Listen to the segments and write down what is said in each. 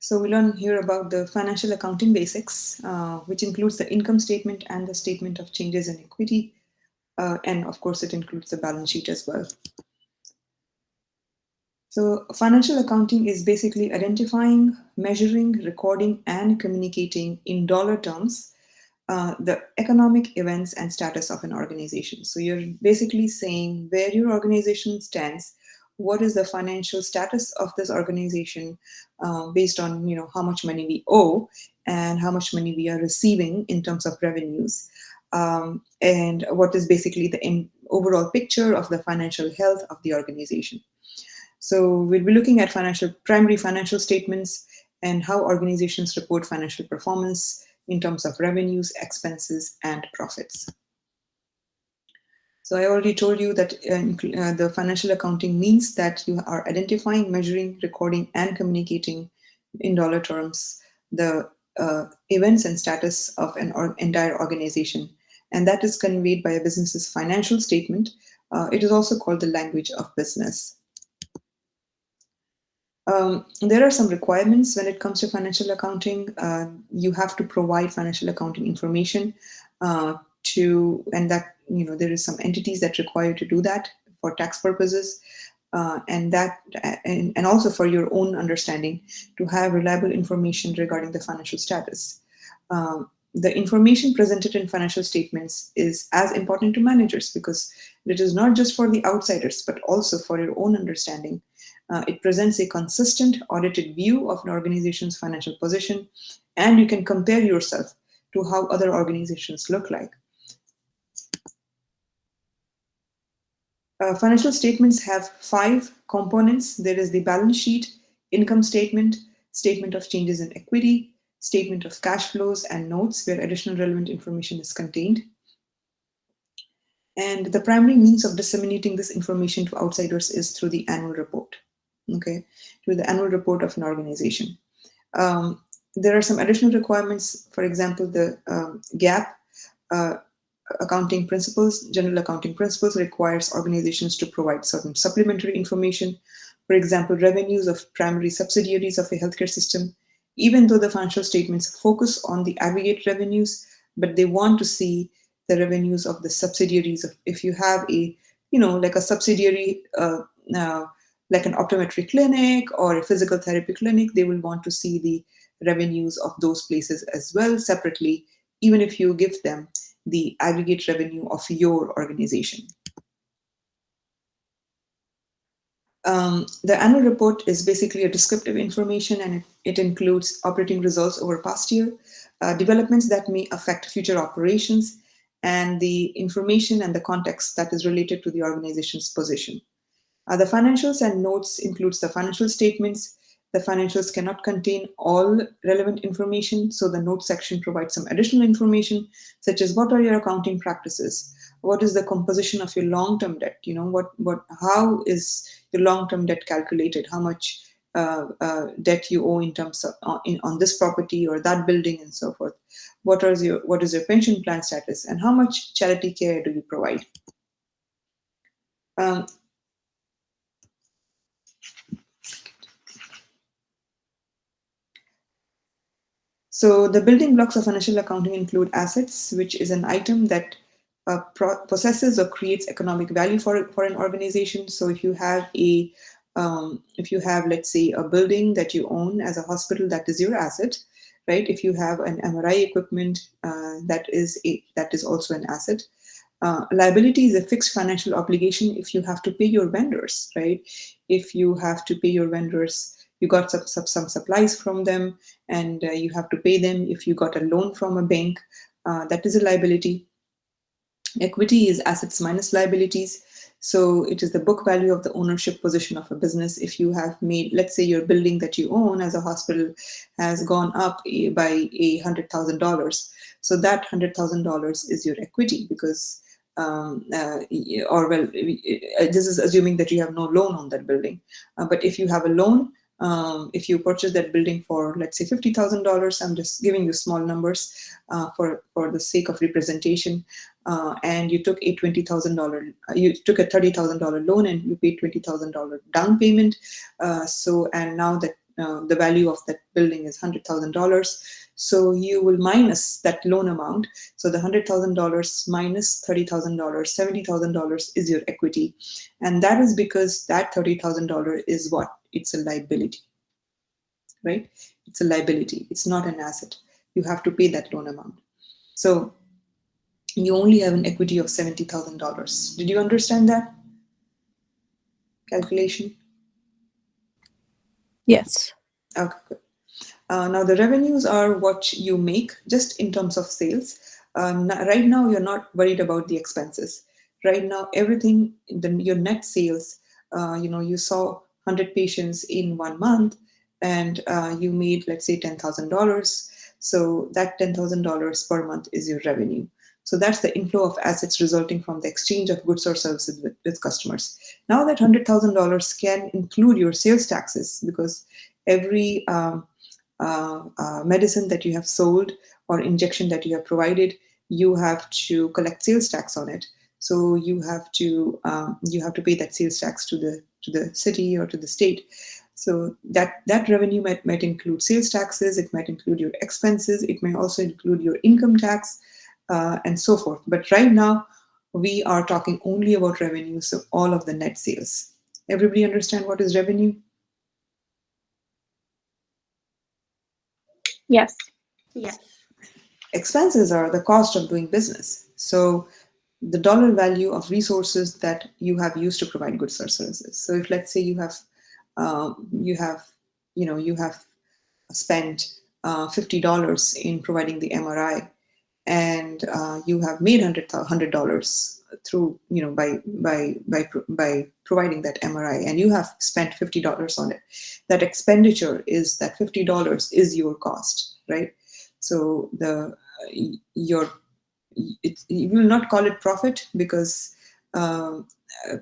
So we learn here about the financial accounting basics, which includes the income statement and the statement of changes in equity. And of course, it includes the balance sheet as well. So financial accounting is basically identifying, measuring, recording, and communicating in dollar terms the economic events and status of an organization. So you're basically saying where your organization stands, what is the financial status of this organization based on how much money we owe and how much money we are receiving in terms of revenues, and what is basically the overall picture of the financial health of the organization. So we'll be looking at primary financial statements and how organizations report financial performance in terms of revenues, expenses, and profits. So I already told you that the financial accounting means that you are identifying, measuring, recording, and communicating in dollar terms the events and status of an entire organization. And that is conveyed by a business's financial statement. It is also called the language of business. There are some requirements when it comes to financial accounting. You have to provide financial accounting information and that there is some entities that require to do that for tax purposes, and also for your own understanding to have reliable information regarding the financial status. The information presented in financial statements is as important to managers because it is not just for the outsiders but also for your own understanding. It presents a consistent, audited view of an organization's financial position, and you can compare yourself to how other organizations look like. Financial statements have 5 components. There is the balance sheet, income statement, statement of changes in equity, statement of cash flows, and notes where additional relevant information is contained. And the primary means of disseminating this information to outsiders is through the annual report. Okay, through the annual report of an organization. There are some additional requirements. For example, the GAAP accounting principles, general accounting principles, requires organizations to provide certain supplementary information. For example, revenues of primary subsidiaries of a healthcare system, even though the financial statements focus on the aggregate revenues, but they want to see the revenues of the subsidiaries. If you have like a subsidiary, like an optometry clinic or a physical therapy clinic, they will want to see the revenues of those places as well separately, even if you give them the aggregate revenue of your organization. The annual report is basically a descriptive information, and it includes operating results over past year, developments that may affect future operations, and the information and the context that is related to the organization's position. The financials and notes includes the financial statements. The financials cannot contain all relevant information, so the notes section provides some additional information, such as what are your accounting practices, what is the composition of your long-term debt, how is your long-term debt calculated, how much debt you owe in terms of on this property or that building and so forth. What is your pension plan status, and how much charity care do you provide? Um, So the building blocks of financial accounting include assets, which is an item that possesses or creates economic value for an organization. So if you have, let's say, a building that you own as a hospital, that is your asset, right? If you have an MRI equipment, that is also an asset. Liability is a fixed financial obligation if you have to pay your vendors, right? If you have to pay your vendors, you got some supplies from them, and you have to pay them. If you got a loan from a bank, that is a liability. Equity is assets minus liabilities. So it is the book value of the ownership position of a business. If you have made, let's say your building that you own as a hospital has gone up by $100,000. So that $100,000 is your equity because, this is assuming that you have no loan on that building. But if you have a loan, if you purchase that building for, let's say, $50,000, I'm just giving you small numbers for the sake of representation, and you took a $30,000 loan and you paid $20,000 down payment. And now that the value of that building is $100,000. So you will minus that loan amount. So the $100,000 minus $30,000, $70,000 is your equity, and that is because that $30,000 is what? It's a liability, right? It's a liability. It's not an asset. You have to pay that loan amount. So you only have an equity of $70,000. Did you understand that calculation? Yes. Okay, good. Now the revenues are what you make just in terms of sales. Right now, you're not worried about the expenses. Right now, everything, your net sales, you saw 100 patients in 1 month, and you made, let's say, $10,000. So that $10,000 per month is your revenue. So that's the inflow of assets resulting from the exchange of goods or services with customers. Now that $100,000 can include your sales taxes, because every medicine that you have sold or injection that you have provided, you have to collect sales tax on it. So you have to pay that sales tax to the city or to the state. So that revenue might include sales taxes. It might include your expenses. It may also include your income tax, and so forth. But right now, we are talking only about revenue, so all of the net sales. Everybody understand what is revenue? Yes. Yes. Expenses are the cost of doing business. So the dollar value of resources that you have used to provide goods or services. So if, let's say, you have spent $50 in providing the MRI, and you have made $100 through, by providing that MRI, and you have spent $50 on it. That expenditure is that $50 is your cost, right? So your you will not call it profit, because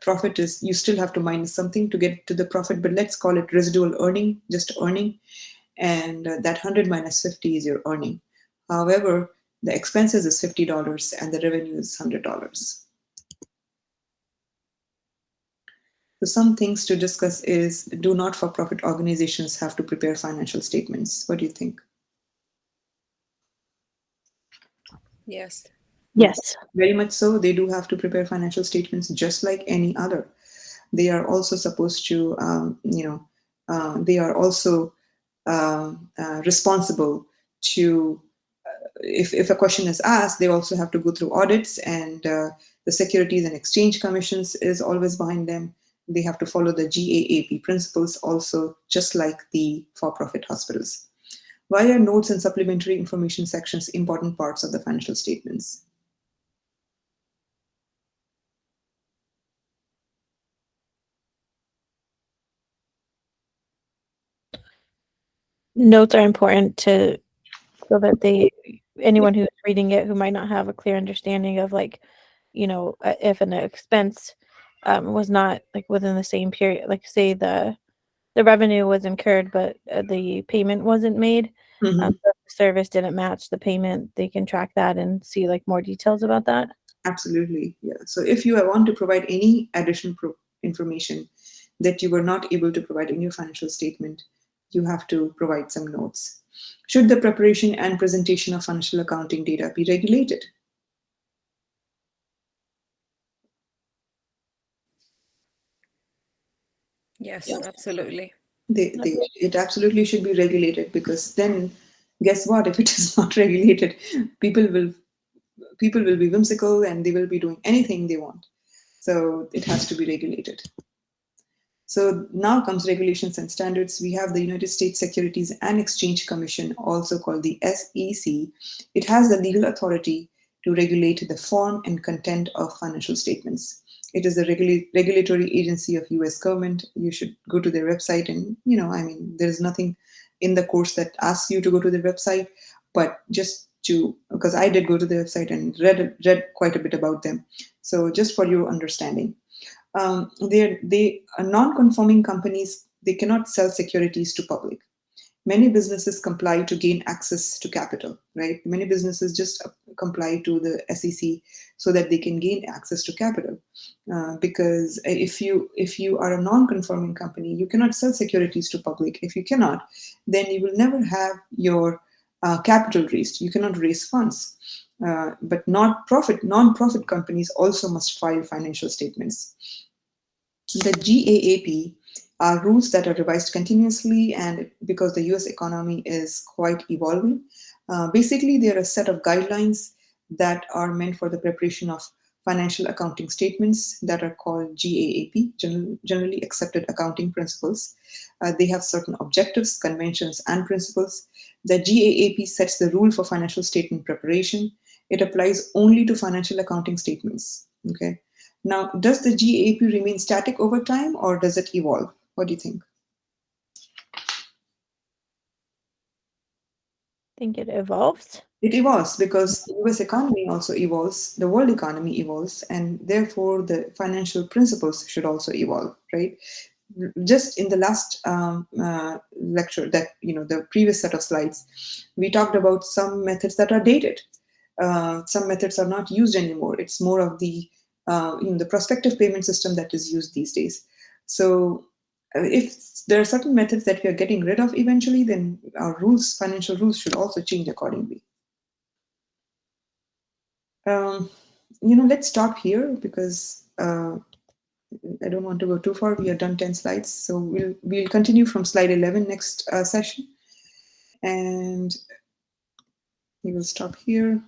profit is, you still have to minus something to get to the profit, but let's call it residual earning, just earning. And that 100 minus 50 is your earning. However, the expenses is $50 and the revenue is $100. So some things to discuss is, do not for profit organizations have to prepare financial statements? What do you think? Yes. Yes. Very much so. They do have to prepare financial statements just like any other. They are also supposed to, they are also responsible to, if a question is asked, they also have to go through audits, and the Securities and Exchange Commissions is always behind them. They have to follow the GAAP principles also, just like the for-profit hospitals. Why are notes and supplementary information sections important parts of the financial statements? Notes are important so that anyone who's reading it who might not have a clear understanding of, like, if an expense was not like within the same period, like say the revenue was incurred but the payment wasn't made, Mm-hmm. so if the service didn't match the payment, they can track that and see like more details about that. Absolutely, yeah. So if you want to provide any additional information that you were not able to provide in your financial statement, you have to provide some notes. Should the preparation and presentation of financial accounting data be regulated? Yes, absolutely. It absolutely should be regulated, because then, guess what? If it is not regulated, people will be whimsical and they will be doing anything they want. So it has to be regulated. So now comes regulations and standards. We have the United States Securities and Exchange Commission, also called the SEC. It has the legal authority to regulate the form and content of financial statements. It is the regulatory agency of US government. You should go to their website, and there's nothing in the course that asks you to go to their website, but just because I did go to the website and read quite a bit about them. So just for your understanding. They are non-conforming companies. They cannot sell securities to public. Many businesses comply to gain access to capital, right? Many businesses just comply to the SEC so that they can gain access to capital. Because if you are a non-conforming company, you cannot sell securities to public. If you cannot, then you will never have your capital raised. You cannot raise funds. But non-profit companies also must file financial statements. The GAAP are rules that are revised continuously, and because the US economy is quite evolving, basically they are a set of guidelines that are meant for the preparation of financial accounting statements that are called GAAP, generally accepted accounting principles. They have certain objectives, conventions, and principles. The GAAP sets the rule for financial statement preparation. It applies only to financial accounting statements. Okay. Now, does the GAAP remain static over time, or does it evolve? What do you think? I think it evolves. It evolves because the US economy also evolves, the world economy evolves, and therefore the financial principles should also evolve, right? Just in the last lecture, that the previous set of slides, we talked about some methods that are dated. Some methods are not used anymore. It's more of the the prospective payment system that is used these days. So if there are certain methods that we are getting rid of eventually, then our rules, financial rules, should also change accordingly. Let's stop here because I don't want to go too far. We have done 10 slides, so we'll continue from slide 11 next session, and we will stop here.